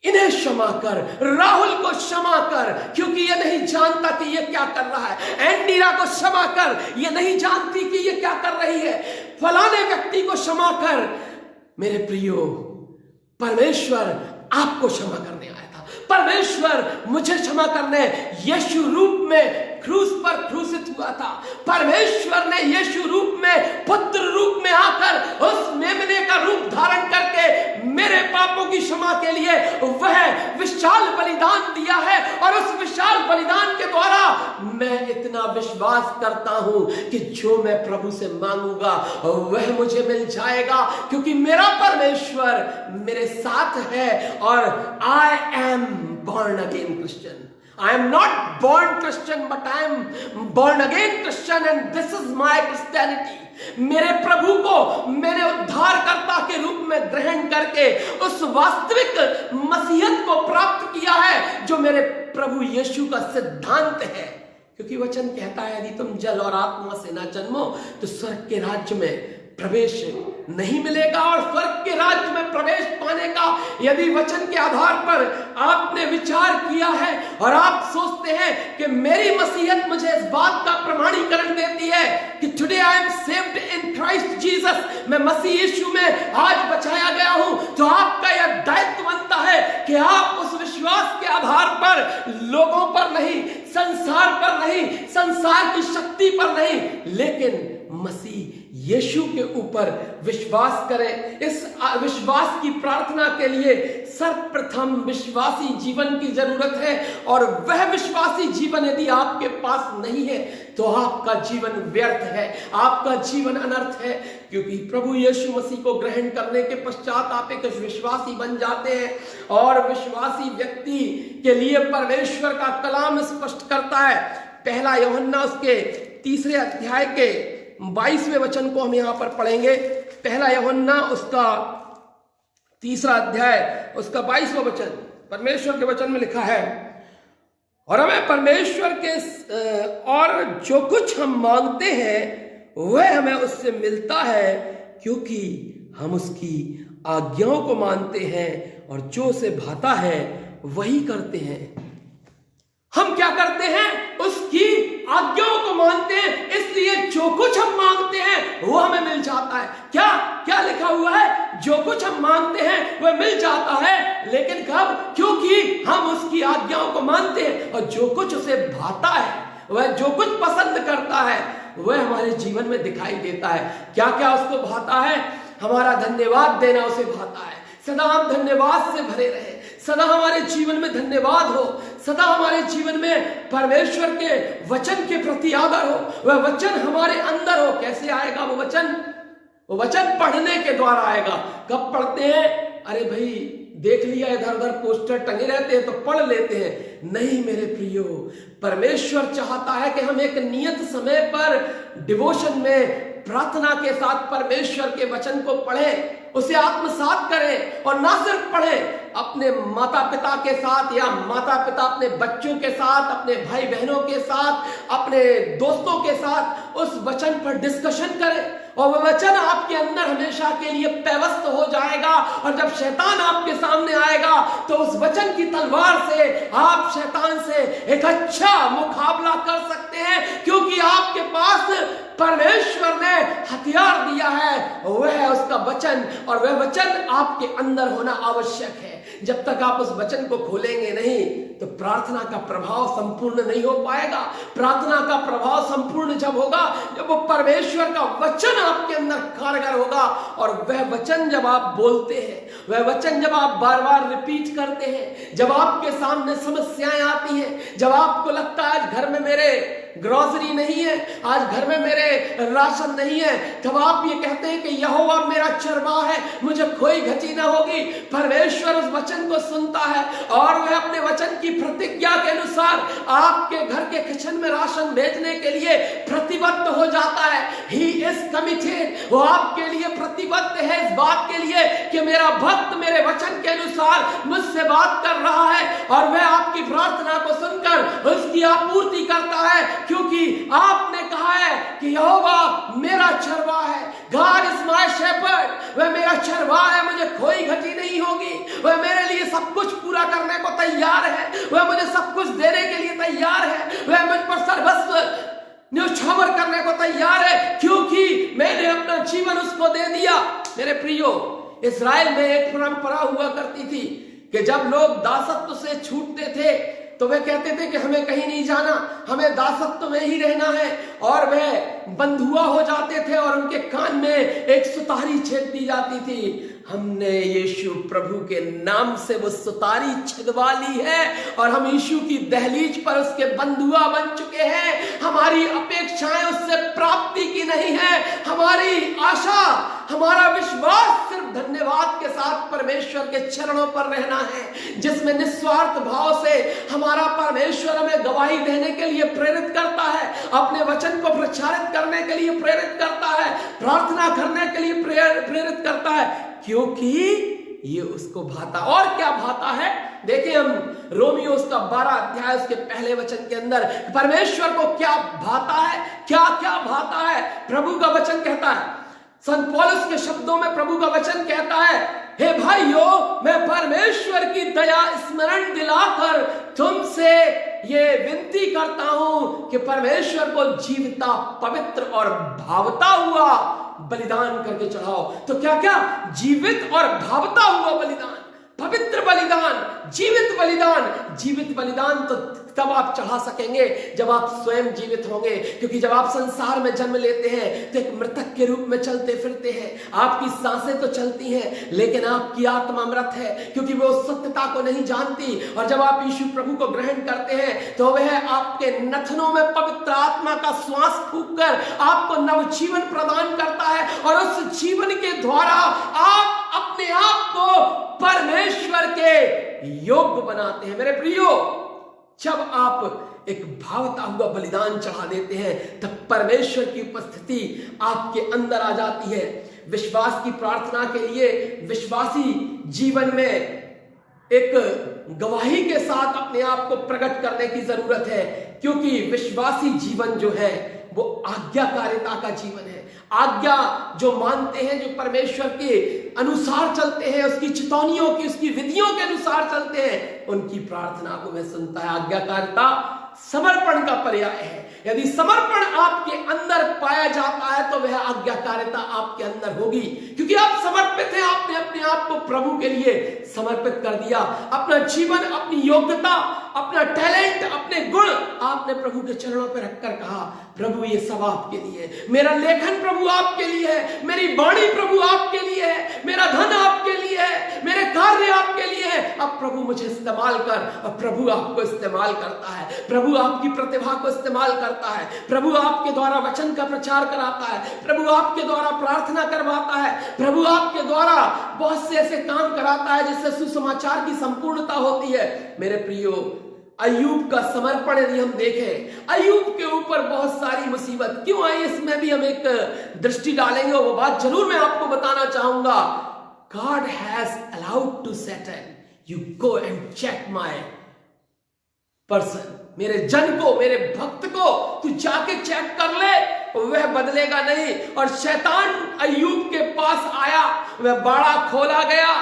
इन्हें क्षमा कर, राहुल को क्षमा कर, क्योंकि ये नहीं जानता कि ये क्या कर रहा है। एंडीरा को क्षमा कर, ये नहीं जानती कि ये क्या कर रही है। फलाने व्यक्ति को क्षमा कर। मेरे प्रियो, परमेश्वर आपको क्षमा करने आया था, परमेश्वर मुझे क्षमा करने यीशु रूप में क्रूस पर क्रूसित हुआ था। परमेश्वर ने यीशु रूप में, पुत्र रूप में आकर उस मेमने का रूप धारण करके मेरे पापों की क्षमा के लिए वह विशाल बलिदान दिया है, और उस विशाल बलिदान के द्वारा मैं इतना विश्वास करता हूं कि जो मैं प्रभु से मांगूंगा वह मुझे मिल जाएगा, क्योंकि मेरा परमेश्वर मेरे साथ है, और I am born again Christian. I am not born Christian, but I am born again Christian and this is my Christianity. मेरे प्रभु को मैंने उद्धारकर्ता के रूप में ग्रहण करके उस वास्तविक मसीहत को प्राप्त किया है जो मेरे प्रभु यीशु का सिद्धांत है। क्योंकि वचन कहता है यदि तुम जल और आत्मा से ना जन्मो तो स्वर्ग के राज्य में प्रवेश नहीं मिलेगा। और स्वर्ग के राज्य में प्रवेश पाने का यदि वचन के आधार पर आपने विचार किया है और आप सोचते हैं कि मेरी मसीहत मुझे इस बात का प्रमाणीकरण देती है कि today I am saved in Christ Jesus, मैं मसीह यीशु में आज बचाया गया हूं, तो आपका यह दायित्व बनता है कि आप उस विश्वास के आधार पर लोगों पर नहीं, संसार पर नहीं, संसार की शक्ति पर नहीं, लेकिन मसीह यीशु के ऊपर विश्वास करें। इस विश्वास की प्रार्थना के लिए सर्वप्रथम विश्वासी जीवन की जरूरत है और वह विश्वासी जीवन यदि आपके पास नहीं है तो आपका जीवन व्यर्थ है, आपका जीवन अनर्थ है। क्योंकि प्रभु यीशु मसीह को ग्रहण करने के पश्चात आप एक विश्वासी बन जाते हैं और विश्वासी व्यक्ति के लिए परमेश्वर का कलाम स्पष्ट करता है। पहला यूहन्ना उसके 3 अध्याय के 22वें वचन को हम यहां पर पढ़ेंगे। पहला यूहन्ना उसका 3 अध्याय उसका 22वां वचन, परमेश्वर के वचन में लिखा है, और हमें परमेश्वर के और जो कुछ हम मांगते हैं वह हमें उससे मिलता है क्योंकि हम उसकी आज्ञाओं को मानते हैं और जो उसे भाता है वही करते हैं। हम क्या करते हैं? उसकी आज्ञाओं को मानते हैं, इसलिए जो कुछ हम मांगते हैं वो हमें मिल जाता है। क्या क्या लिखा हुआ है? जो कुछ हम मांगते हैं वह मिल जाता है, लेकिन कब? क्योंकि हम उसकी आज्ञाओं को मानते हैं और जो कुछ उसे भाता है, वह जो कुछ पसंद करता है वह हमारे जीवन में दिखाई देता है। क्या क्या उसको भाता है? हमारा धन्यवाद देना उसे भाता है। सदा हम धन्यवाद से भरे रहे, सदा हमारे जीवन में धन्यवाद हो, सदा हमारे जीवन में परमेश्वर के वचन के प्रति आदर हो, वह वचन हमारे अंदर हो। कैसे आएगा वो वचन? वो वचन पढ़ने के द्वारा आएगा। कब पढ़ते हैं? अरे भाई देख लिया इधर उधर पोस्टर टंगे रहते हैं तो पढ़ लेते हैं। नहीं मेरे प्रियो, परमेश्वर चाहता है कि हम एक नियत समय पर डिवोशन में प्रार्थना के साथ परमेश्वर के वचन को पढ़ें, उसे आत्मसात करें और ना सिर्फ पढ़ें, अपने माता पिता के साथ या माता पिता अपने बच्चों के साथ, अपने भाई बहनों के साथ, अपने दोस्तों के साथ उस वचन पर डिस्कशन करें और वह वचन आपके अंदर हमेशा के लिए पेवस्त हो जाएगा। और जब शैतान आपके सामने आएगा तो उस वचन की तलवार से आप शैतान से एक अच्छा मुकाबला कर सकते हैं, क्योंकि आपके पास परमेश्वर ने हथियार दिया है, वह है उसका वचन, और वह वचन आपके अंदर होना आवश्यक है। जब तक आप उस वचन को खोलेंगे नहीं तो प्रार्थना का प्रभाव संपूर्ण नहीं हो पाएगा। प्रार्थना का प्रभाव संपूर्ण जब होगा जब वो परमेश्वर का वचन आपके अंदर कारगर होगा, और वह वचन जब आप बोलते हैं, वह वचन जब आप बार बार रिपीट करते हैं, जब आपके सामने समस्याएं आती हैं, जब आपको लगता है आज घर में मेरे ग्रोसरी नहीं है, आज घर में मेरे राशन नहीं है, तब आप ये कहते हैं कि यहोवा मेरा चरवाहा है, मुझे कोई घटी ना होगी। परमेश्वर उस वचन को सुनता है और वह अपने वचन की प्रतिज्ञा के अनुसार आपके घर के किचन में राशन भेजने के लिए प्रतिबद्ध हो जाता है। He is committed, वो आपके लिए प्रतिबद्ध है इस बात के लिए कि मेरा भक्त मेरे वचन के अनुसार मुझसे बात कर रहा है और वह आपकी प्रार्थना को सुनकर उसकी आपूर्ति करता है, क्योंकि आपने कहा है कि यहोवा मेरा चरवाहा है। God is my shepherd, वह मेरा चरवाहा है, मुझे कोई घटी नहीं होगी। वह मेरे लिए सब कुछ पूरा करने को तैयार है, वह मुझे सब कुछ देने के लिए तैयार है, वह मुझ पर सर्वस्व न्यौछावर करने को तैयार है, क्योंकि मैंने अपना जीवन उसको दे दिया। मेरे प्रियो, इस्राएल में एक परंपरा हुआ करती थी कि जब लोग दासत्व से छूटते थे तो वे कहते थे कि हमें कहीं नहीं जाना, हमें दासत्व में ही रहना है, और वह बंधुआ हो जाते थे और उनके कान में एक सुतारी छेद दी जाती थी। हमने यीशु प्रभु के नाम से वो सुतारी छिदवा ली है और हम यीशु की दहलीज पर उसके बंधुआ बन चुके हैं। हमारी अपेक्षाएं उससे प्राप्ति की नहीं है, हमारी आशा, हमारा विश्वास सिर्फ धन्यवाद के साथ परमेश्वर के चरणों पर रहना है, जिसमें निस्वार्थ भाव से हमारा परमेश्वर हमें गवाही देने के लिए प्रेरित करता है, अपने वचन को प्रचारित करने के लिए प्रेरित करता है, प्रार्थना करने के लिए प्रेरित करता है, क्योंकि ये उसको भाता। और क्या भाता है? देखिए हम रोमियो उसका 12 अध्याय उसके पहले वचन के अंदर परमेश्वर को क्या भाता है, क्या क्या भाता है। प्रभु का वचन कहता है, संत पौलुस के शब्दों में प्रभु का वचन कहता है, हे भाइयों, मैं परमेश्वर की दया स्मरण दिलाकर तुमसे ये विनती करता हूं कि परमेश्वर को जीवता, पवित्र और भावता हुआ बलिदान करके चढ़ाओ। तो क्या क्या? जीवित और भावता हुआ बलिदान, पवित्र बलिदान, जीवित बलिदान। जीवित बलिदान तो तब आप चढ़ा सकेंगे जब आप स्वयं जीवित होंगे, क्योंकि जब आप संसार में जन्म लेते हैं तो एक मृतक के रूप में चलते फिरते हैं। आपकी सांसें तो चलती हैं, लेकिन आपकी आत्मा मृत है, क्योंकि वो सत्यता को नहीं जानती। और जब आप यीशु प्रभु को ग्रहण करते हैं तो वह आपके नथनों में पवित्र आत्मा का श्वास फूंककर आपको नवजीवन प्रदान करता है, और उस जीवन के द्वारा आप अपने आप को परमेश्वर के योग्य बनाते हैं। मेरे प्रियो, जब आप एक भावता हुआ बलिदान चढ़ा देते हैं तब परमेश्वर की उपस्थिति आपके अंदर आ जाती है। विश्वास की प्रार्थना के लिए विश्वासी जीवन में एक गवाही के साथ अपने आप को प्रकट करने की जरूरत है, क्योंकि विश्वासी जीवन जो है वो आज्ञाकारिता का जीवन है। आज्ञा जो मानते हैं, जो परमेश्वर के अनुसार चलते हैं, उसकी चितौनियों की, उसकी विधियों के अनुसार चलते हैं, उनकी प्रार्थना को वह सुनता है। आज्ञाकारिता समर्पण का पर्याय है। यदि समर्पण आपके अंदर पाया जाता है तो वह आज्ञाकारिता आपके अंदर होगी, क्योंकि आप समर्पित हैं। आपने अपने आप को प्रभु के लिए समर्पित कर दिया। अपना जीवन, अपनी योग्यता, अपना टैलेंट, अपने गुण आपने प्रभु के चरणों पर रखकर कहा, प्रभु ये सब आपके लिए है। मेरा लेखन प्रभु आपके लिए है, मेरी वाणी प्रभु आपके लिए है, मेरा धन आपके लिए है, मेरे कार्य आपके लिए है। अब प्रभु मुझे इस्तेमाल कर। और प्रभु आपको इस्तेमाल करता है। प्रभु आपकी प्रतिभा को इस्तेमाल करता है। प्रभु आपके द्वारा वचन का प्रचार कराता है। प्रभु आपके द्वारा प्रार्थना करवाता है। प्रभु आपके द्वारा बहुत से ऐसे काम कराता है जिससे सुसमाचार की संपूर्णता होती है। मेरे प्रियो, अय्यूब का समर्पण यदि हम देखें, अय्यूब के ऊपर बहुत सारी मुसीबत क्यों आई, इसमें भी हम एक दृष्टि डालेंगे और वो बात जरूर मैं आपको बताना चाहूंगा। God has allowed to Satan, you go and check my person, मेरे जन को, मेरे भक्त को तू जाके चेक कर ले, वह बदलेगा नहीं। और शैतान अय्यूब के पास आया, वह बाड़ा खोला गया,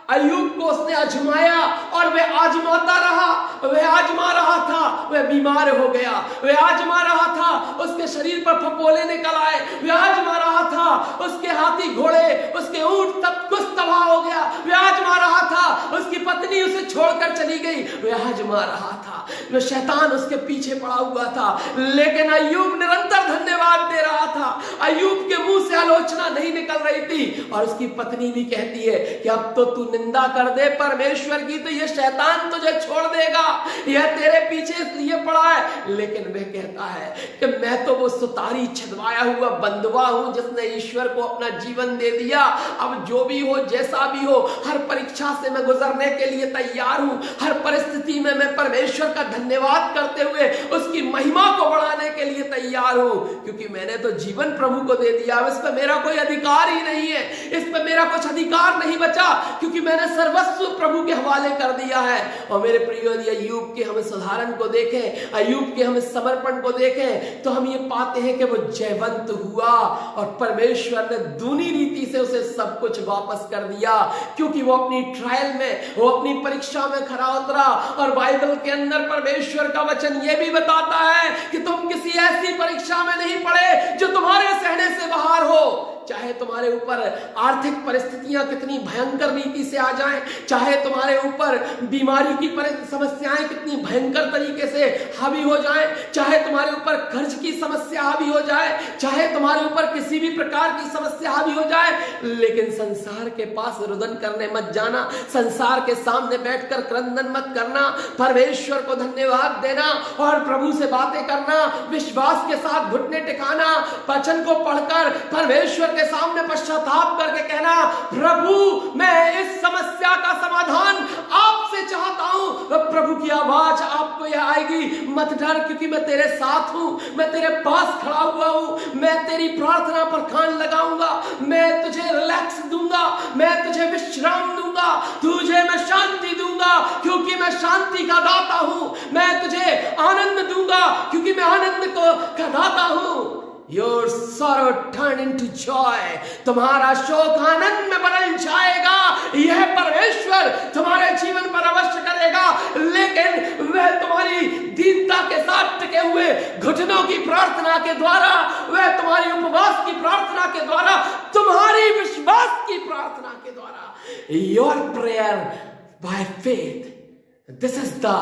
अय्यूब को उसने आजमाया और वह आजमाता रहा। वह आजमा रहा था, वह बीमार हो गया। वह आजमा रहा था, उसके शरीर पर फपोले निकल आए। वह आजमा रहा था, उसके हाथी घोड़े, उसके ऊंट सब कुछ तबाह हो गया। वह आजमा रहा था, उसकी पत्नी उसे छोड़कर चली गई। वह आजमा रहा था, वह शैतान उसके पीछे पड़ा हुआ था, लेकिन अय्यूब निरंतर धन्यवाद दे रहा था। अय्यूब के मुंह से आलोचना नहीं निकल रही थी। और उसकी पत्नी भी कहती है कि अब तो तू निंदा कर दे परमेश्वर की, तो ये शैतान तुझे छोड़ देगा, यह तेरे पीछे इसलिए पड़ा है। लेकिन वह कहता है कि मैं तो वो सुतारी छिदवाया हुआ बंधुआ हूं जिसने ईश्वर को अपना जीवन दे दिया। अब जो भी हो, जैसा भी हो, हर परीक्षा से मैं गुजरने के लिए तैयार हूं। हर परिस्थिति में मैं परमेश्वर का धन्यवाद करते हुए उसकी महिमा को बढ़ाने के लिए तैयार हूं, क्योंकि मैंने तो जीवन प्रभु को दे दिया। इस पर मेरा कोई अधिकार ही नहीं है, इस पर मेरा कुछ अधिकार नहीं बचा, क्योंकि मैंने सर्वस्व प्रभु के हवाले कर दिया है। और मेरे प्रिय, अय्यूब के हम साधारण को देखें, अय्यूब के हम समर्पण को देखें, तो हम ये पाते हैं कि वो जयवंत हुआ और परमेश्वर ने दूनी रीति से उसे सब कुछ वापस कर दिया, क्योंकि वो अपनी ट्रायल में, वो अपनी परीक्षा में खरा उतरा। और बाइबल के अंदर परमेश्वर का वचन ये भी बताता है कि तुम किसी ऐसी परीक्षा में नहीं पड़े जो तुम्हारे सहने से बाहर हो। चाहे तुम्हारे ऊपर आर्थिक परिस्थितियां कितनी भयंकर रीति से आ जाएं, चाहे तुम्हारे ऊपर बीमारी की समस्याएं कितनी भयंकर तरीके से हावी हो जाएं, चाहे तुम्हारे ऊपर कर्ज की समस्या हावी हो जाए, चाहे तुम्हारे ऊपर किसी भी प्रकार की समस्या हावी हो जाए, लेकिन संसार के पास रुदन करने मत जाना। संसार के सामने बैठकर क्रंदन मत करना। परमेश्वर को धन्यवाद देना और प्रभु से बातें करना, विश्वास के साथ घुटने टिकाना, वचन को पढ़कर परमेश्वर के सामने पश्चाताप करके कहना, प्रभु मैं इस समस्या का समाधान आपसे चाहता हूं। प्रभु की आवाज आपको यह आएगी, मत डर क्योंकि मैं तेरे साथ हूं, मैं तेरे पास खड़ा हुआ हूं, मैं तेरी प्रार्थना पर कान लगाऊंगा, मैं तुझे रिलैक्स दूंगा, मैं तुझे विश्राम दूंगा, तुझे मैं शांति दूंगा क्योंकि मैं शांति का दाता हूं, मैं तुझे आनंद दूंगा क्योंकि मैं आनंद का दाता हूं। Your sorrow turn into joy, तुम्हारा शोक आनंद में बदल जाएगा। यह परमेश्वर तुम्हारे जीवन पर अवश्य करेगा, लेकिन वह तुम्हारी दीनता के साथ टिके हुए घुटनों की प्रार्थना के द्वारा, वह तुम्हारी उपवास की प्रार्थना के द्वारा, तुम्हारी विश्वास की प्रार्थना के द्वारा, your prayer by faith, this is the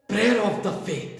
prayer of the faith।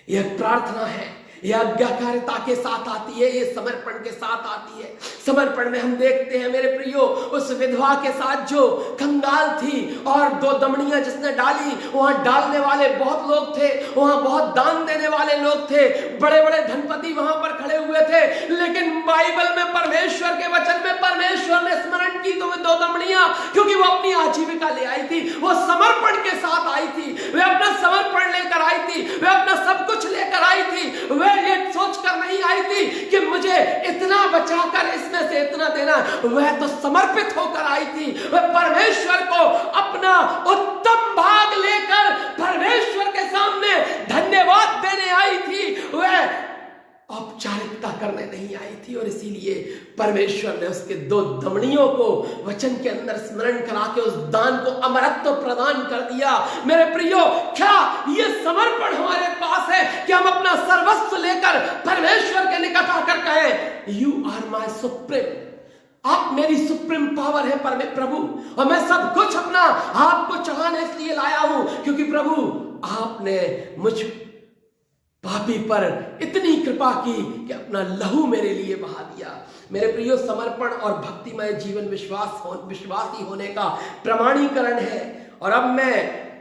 यह प्रार्थना है, यह आज्ञाकारिता के साथ आती है, यह समर्पण के साथ आती है। समर्पण में हम देखते हैं मेरे प्रियो, उस विधवा के साथ जो कंगाल थी और 2 दमड़ियां जिसने डाली, वहां डालने वाले बहुत लोग थे, वहां बहुत दान देने वाले लोग थे, बड़े बड़े धनपति वहां पर खड़े हुए थे। लेकिन बाइबल में परमेश्वर के वचन में परमेश्वर ने स्मरण की तो वे 2 दमड़ियां, क्योंकि वो अपनी आजीविका ले आई थी, वो समर्पण के साथ आई थी, वे अपना समर्पण लेकर आई थी, वे अपना सब कुछ लेकर आई थी। वे ये सोचकर नहीं आई थी कि मुझे इतना बचाकर इसमें से इतना देना, वह तो समर्पित होकर आई थी। वह परमेश्वर को अपना उत्तम भाग लेकर परमेश्वर के सामने धन्यवाद देने आई थी, वह औपचारिकता करने नहीं आई थी। और इसीलिए परमेश्वर ने उसके 2 दमड़ियों को वचन के अंदर स्मरण करा के उस दान को अमरत्व प्रदान कर दिया। मेरे प्रियो, क्या ये समर्पण हमारे पास है कि हम अपना सर्वस्व लेकर परमेश्वर के निकट आकर कहें, यू आर माय सुप्रीम, आप मेरी सुप्रीम पावर है प्रभु, और मैं सब कुछ अपना आपको चढ़ाने इसलिए लाया हूं क्योंकि प्रभु आपने मुझ पापी पर इतनी कृपा की कि अपना लहू मेरे लिए बहा दिया। मेरे प्रियो, समर्पण और भक्तिमय जीवन विश्वासी होने का प्रमाणीकरण है। और अब मैं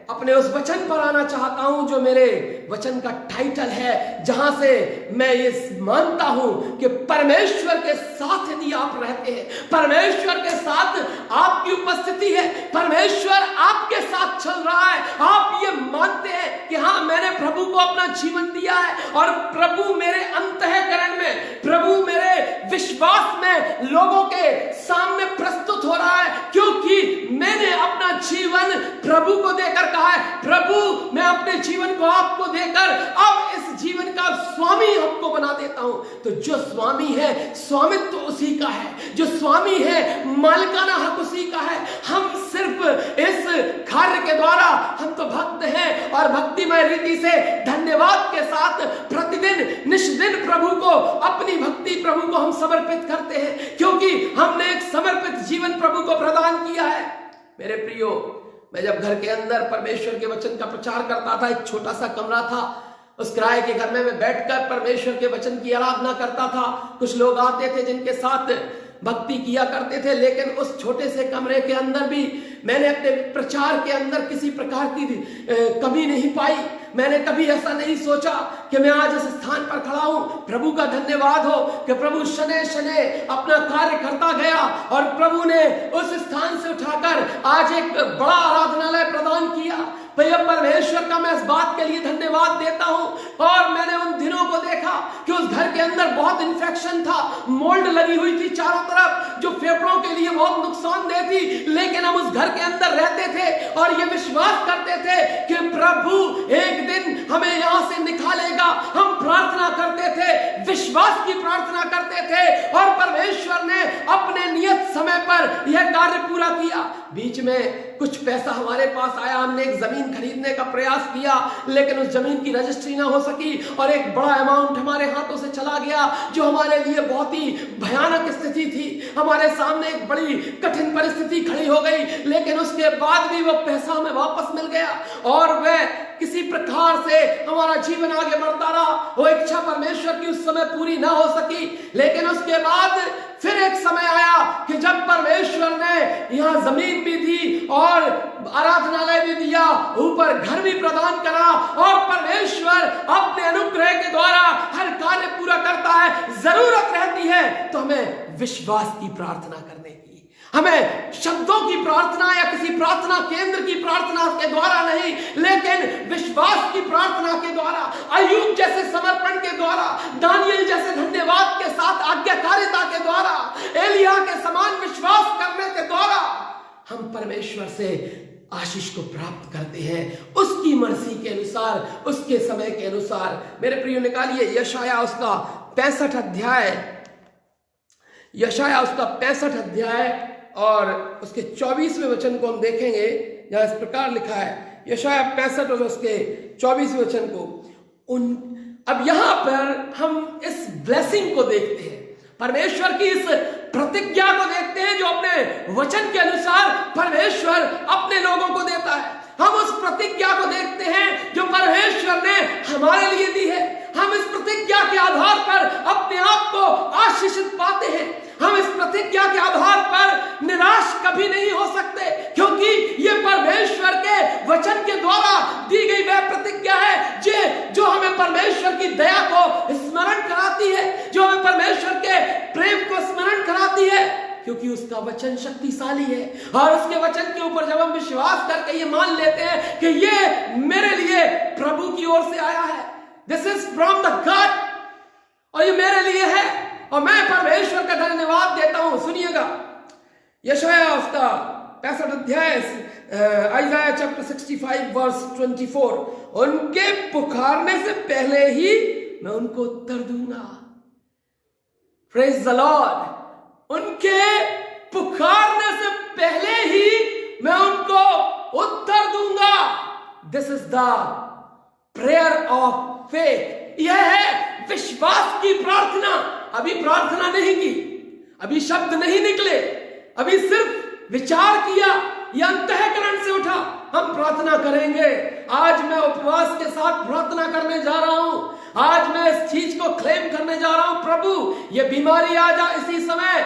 अपने उस वचन पर आना चाहता हूं जो मेरे वचन का टाइटल है, जहां से मैं ये मानता हूं कि परमेश्वर के साथ यदि आप रहते हैं, परमेश्वर के साथ आपकी उपस्थिति है, परमेश्वर आपके साथ चल रहा है, आप ये मानते हैं कि हाँ, मैंने प्रभु को अपना जीवन दिया है और प्रभु मेरे अंतःकरण में, प्रभु मेरे विश्वास में लोगों के सामने प्रस्तुत हो रहा है, क्योंकि मैंने अपना जीवन प्रभु को देकर कहा है, प्रभु मैं अपने जीवन को आपको देकर अब इस जीवन का स्वामी आपको बना देता हूं। तो जो स्वामी है, स्वामित्व उसी का है, जो स्वामी है, मालिकाना हक उसी का है। हम सिर्फ इस कार्य के द्वारा, हम तो भक्त हैं और भक्तिमय रीति से धन्यवाद के साथ प्रतिदिन निष्दिन प्रभु को, अपनी भक्ति प्रभु को हम समर्पित करते हैं, क्योंकि हमने एक समर्पित जीवन प्रभु को प्रदान किया है। मेरे प्रियो, मैं जब घर के अंदर परमेश्वर के वचन का प्रचार करता था, एक छोटा सा कमरा था, उस किराए के घर में मैं बैठकर परमेश्वर के वचन की आराधना करता था। कुछ लोग आते थे जिनके साथ भक्ति किया करते थे, लेकिन उस छोटे से कमरे के अंदर भी मैंने अपने प्रचार के अंदर किसी प्रकार की कमी नहीं पाई। मैंने कभी ऐसा नहीं सोचा कि मैं आज इस स्थान पर खड़ा हूं। प्रभु का धन्यवाद हो कि प्रभु शने शने अपना कार्य करता गया और प्रभु ने उस स्थान से उठाकर आज एक बड़ा आराधनालय प्रदान किया। भैया, परमेश्वर का मैं इस बात के लिए धन्यवाद देता हूं। और मैंने उन दिनों को देखा कि उस घर के अंदर बहुत इन्फेक्शन था, मोल्ड लगी हुई थी चारों तरफ, जो फेफड़ों के लिए बहुत नुकसानदेह थी, लेकिन हम उस घर के अंदर रहते थे और ये विश्वास करते थे कि प्रभु एक दिन हमें यहां से निकालेगा। हम प्रार्थना करते थे, विश्वास की प्रार्थना करते थे और परमेश्वर ने अपने नियत समय पर यह कार्य पूरा किया। बीच में कुछ पैसा हमारे पास आया, हमने एक जमीन खरीदने का प्रयास किया, लेकिन उस जमीन की रजिस्ट्री ना हो सकी और एक बड़ा अमाउंट हमारे हाथों से चला गया, जो हमारे लिए बहुत ही भयानक स्थिति थी। हमारे सामने एक बड़ी कठिन परिस्थिति खड़ी हो गई, लेकिन उसके बाद भी वो पैसा हमें वापस मिल गया और वह किसी प्रकार से हमारा जीवन आगे बढ़ता रहा। वो इच्छा परमेश्वर की उस समय पूरी ना हो सकी, लेकिन उसके बाद फिर एक समय आया कि जब परमेश्वर परमेश्वर ने यहाँ जमीन भी दी और आराधनालय भी दिया, ऊपर घर भी प्रदान करा, और परमेश्वर अपने अनुग्रह के द्वारा हर कार्य पूरा करता है। जरूरत रहती है तो हमें विश्वास की प्रार्थना करने की, हमें शब्दों की प्रार्थना या किसी प्रार्थना केंद्र की प्रार्थना के द्वारा नहीं, लेकिन विश्वास की प्रार्थना के द्वारा, अय्यूब जैसे समर्पण के द्वारा, दानियल जैसे धन्यवाद के साथ आज्ञाकारिता के द्वारा, एलिया के समान विश्वास करने के द्वारा हम परमेश्वर से आशीष को प्राप्त करते हैं, उसकी मर्जी के अनुसार, उसके समय के अनुसार। मेरे प्रियो, निकालिए यशाया उसका 65 अध्याय, यशाया उसका 65 अध्याय और उसके 24वें वचन को हम देखेंगे, जहां इस प्रकार लिखा है, यशाया 65 और उसके 24वें वचन को। अब यहां पर हम इस ब्लेसिंग को देखते हैं, परमेश्वर की इस प्रतिज्ञा को देखते हैं जो अपने वचन के अनुसार परमेश्वर अपने लोगों को देता है। हम उस प्रतिज्ञा को देखते हैं जो परमेश्वर ने हमारे लिए दी है। हम इस प्रतिज्ञा के आधार पर अपने आप को आशीषित पाते हैं। हम इस प्रतिज्ञा के आधार पर निराश कभी नहीं हो सकते, क्योंकि ये परमेश्वर के वचन के द्वारा दी गई वह प्रतिज्ञा है जो हमें परमेश्वर की दया को स्मरण कराती है, जो हमें परमेश्वर के प्रेम को स्मरण कराती है, क्योंकि उसका वचन शक्तिशाली है। और उसके वचन के ऊपर जब हम विश्वास करके ये मान लेते हैं कि ये मेरे लिए प्रभु की ओर से आया है, this is from the God, और ये मेरे लिए है, और मैं परमेश्वर का धन्यवाद देता हूं। सुनिएगा, यशाया उसका 65 अध्याय, आइज़ाया चैप्टर 65 वर्स 24, उनके पुकारने से पहले ही मैं उनको उत्तर दूंगा। Praise the Lord. उनके पुकारने से पहले ही मैं उनको उत्तर दूंगा। This is the prayer of faith. यह है विश्वास की प्रार्थना। अभी प्रार्थना नहीं की, अभी शब्द नहीं निकले, अभी सिर्फ विचार किया, यह अंतःकरण से उठा, हम प्रार्थना करेंगे। आज मैं उपवास के साथ प्रार्थना करने जा रहा हूं, आज मैं इस चीज को क्लेम करने जा रहा हूं, प्रभु ये बीमारी आज इसी समय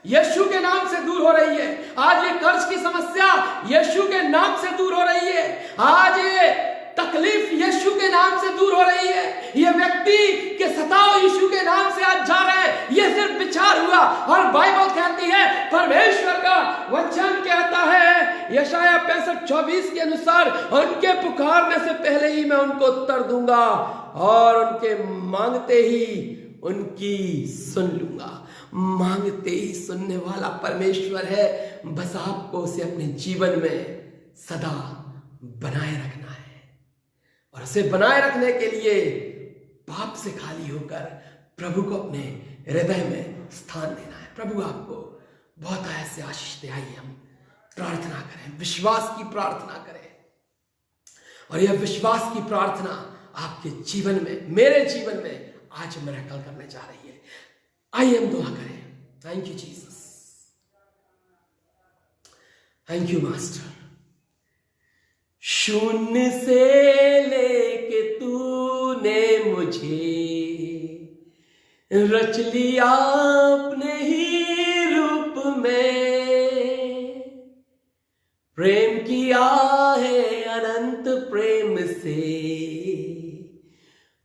यीशु के नाम से दूर हो रही है। आज ये कर्ज की समस्या यीशु के नाम से दूर हो रही है। आज ये तकलीफ यीशु के नाम से दूर हो रही है। ये व्यक्ति के सताव यीशु के नाम से आज जा रहे हैं। ये सिर्फ विचार हुआ, और बाइबल कहती है, परमेश्वर का वचन कहता है यशाया 65:24 के अनुसार, उनके पुकारने से पहले ही मैं उनको उत्तर दूंगा और उनके मांगते ही उनकी सुन लूंगा। मांगते ही सुनने वाला परमेश्वर है। बस आपको उसे अपने जीवन में सदा बनाए रखना है, और उसे बनाए रखने के लिए पाप से खाली होकर प्रभु को अपने हृदय में स्थान देना है। प्रभु आपको बहुत ऐसे आशीष दे। आइए हम प्रार्थना करें, विश्वास की प्रार्थना करें, और यह विश्वास की प्रार्थना आपके जीवन में, मेरे जीवन में आज मिरेकल करने जा रही है। आइए हम दुआ करें। Thank you Jesus, thank you master. शून्य से लेके तूने मुझे रच लिया अपने ही रूप में, प्रेम किया है अनंत प्रेम से,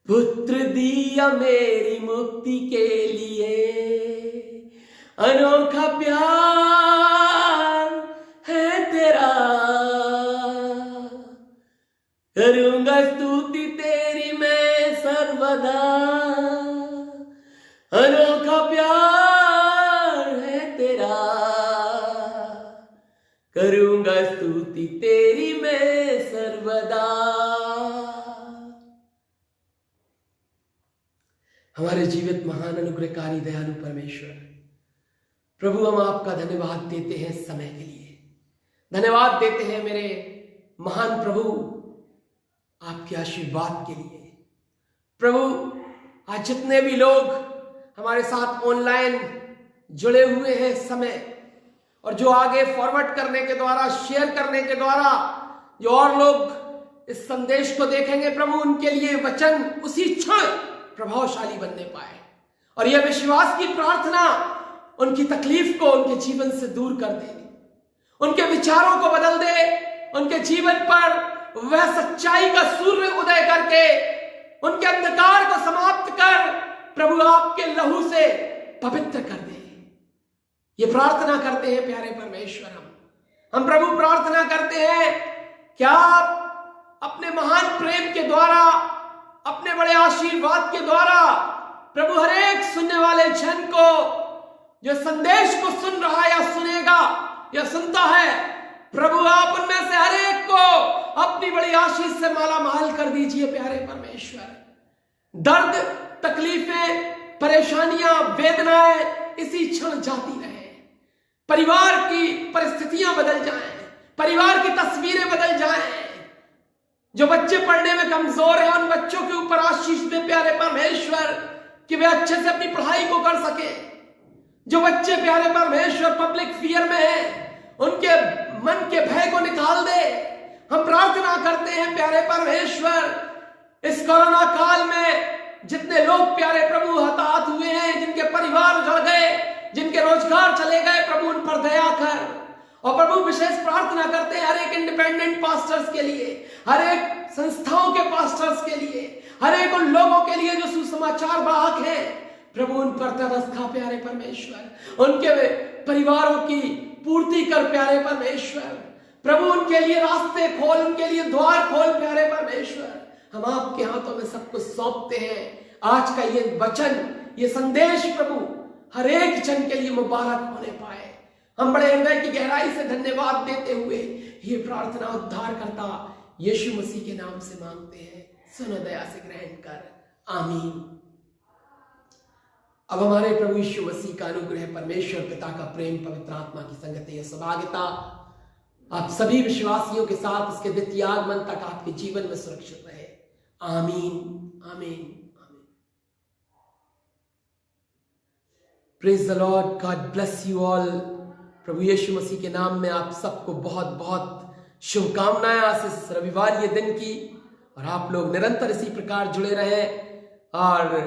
पुत्र दिया मेरी मुक्ति के लिए। अनोखा प्यार है तेरा, करूंगा स्तुति तेरी मैं सर्वदा। अनोखा प्यार है तेरा, करूंगा स्तुति तेरी मैं सर्वदा। हमारे जीवित महान अनुग्रहकारी दयालु परमेश्वर, प्रभु हम आपका धन्यवाद देते हैं इस समय के लिए। धन्यवाद देते हैं मेरे महान प्रभु आपके आशीर्वाद के लिए। प्रभु आज जितने भी लोग हमारे साथ ऑनलाइन जुड़े हुए हैं इस समय, और जो आगे फॉरवर्ड करने के द्वारा, शेयर करने के द्वारा जो और लोग इस संदेश को देखेंगे, प्रभु उनके लिए वचन उसी क्षण प्रभावशाली बनने पाए, और यह विश्वास की प्रार्थना उनकी तकलीफ को उनके जीवन से दूर कर दे, उनके विचारों को बदल दे, उनके जीवन पर वह सच्चाई का सूर्य उदय करके उनके अंधकार को समाप्त कर प्रभु आपके लहू से पवित्र कर दे। ये प्रार्थना करते हैं प्यारे परमेश्वर। हम प्रभु प्रार्थना करते हैं कि आप अपने महान प्रेम के द्वारा, अपने बड़े आशीर्वाद के द्वारा प्रभु हर एक सुनने वाले जन को, जो संदेश को सुन रहा या सुनेगा या सुनता है, प्रभु आप उनमें से हर एक को अपनी बड़ी आशीष से माला माल कर दीजिए प्यारे परमेश्वर। दर्द, तकलीफें, परेशानियां, वेदनाएं इसी क्षण जाती रहे, परिवार की परिस्थितियां बदल जाएं, परिवार की तस्वीरें बदल जाएं। जो बच्चे पढ़ने में कमजोर हैं उन बच्चों के ऊपर आशीष दे प्यारे परमेश्वर कि वे अच्छे से अपनी पढ़ाई को कर सके। जो बच्चे प्यारे परमेश्वर पब्लिक फियर में हैं उनके मन के भय को निकाल दे। हम प्रार्थना करते हैं प्यारे परमेश्वर, इस कोरोना काल में जितने लोग प्यारे प्रभु हताहत हुए हैं, जिनके परिवार उजड़ गए, जिनके रोजगार चले गए, प्रभु उन पर दया कर। और प्रभु विशेष प्रार्थना करते हैं हर एक इंडिपेंडेंट पास्टर्स के लिए, हर एक संस्थाओं के पास्टर्स के लिए, हर एक उन लोगों के लिए जो सुसमाचार वाहक हैं। प्रभु उन पर तरस खा प्यारे परमेश्वर, उनके परिवारों की पूर्ति कर प्यारे परमेश्वर। प्रभु उनके लिए रास्ते खोल, उनके लिए द्वार खोल प्यारे परमेश्वर। हम आपके हाथों में सब कुछ सौंपते हैं। आज का ये वचन, ये संदेश प्रभु हर एक जन के लिए मुबारक होने पाए। हम बड़े हृदय की गहराई से धन्यवाद देते हुए ये प्रार्थना उद्धारकर्ता यीशु मसीह के नाम से मांगते हैं। सुनो दया से ग्रहण कर, आमीन। अब हमारे प्रभु यीशु मसीह का अनुग्रह, परमेश्वर पिता का प्रेम, पवित्र आत्मा की संगति, सौभाग्यता आप सभी विश्वासियों के साथ इसके द्वितीय आगमन तक आपके जीवन में सुरक्षित रहे। आमीन, आमीन, आमीन। Praise the lord, God bless you all. प्रभु यीशु मसीह के नाम में आप सबको बहुत बहुत शुभकामनाएं आज इस रविवार ये दिन की। और आप लोग निरंतर इसी प्रकार जुड़े रहे। और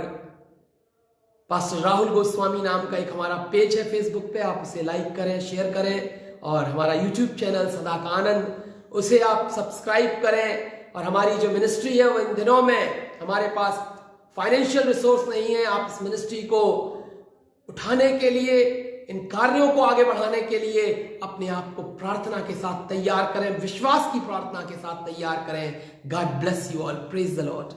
पास्टर राहुल गोस्वामी नाम का एक हमारा पेज है फेसबुक पे, आप उसे लाइक करें, शेयर करें। और हमारा यूट्यूब चैनल सदा का आनंद, उसे आप सब्सक्राइब करें। और हमारी जो मिनिस्ट्री है वो इन दिनों में हमारे पास फाइनेंशियल रिसोर्स नहीं है। आप इस मिनिस्ट्री को उठाने के लिए, इन कार्यों को आगे बढ़ाने के लिए अपने आप को प्रार्थना के साथ तैयार करें, विश्वास की प्रार्थना के साथ तैयार करें। God bless you all. Praise the Lord.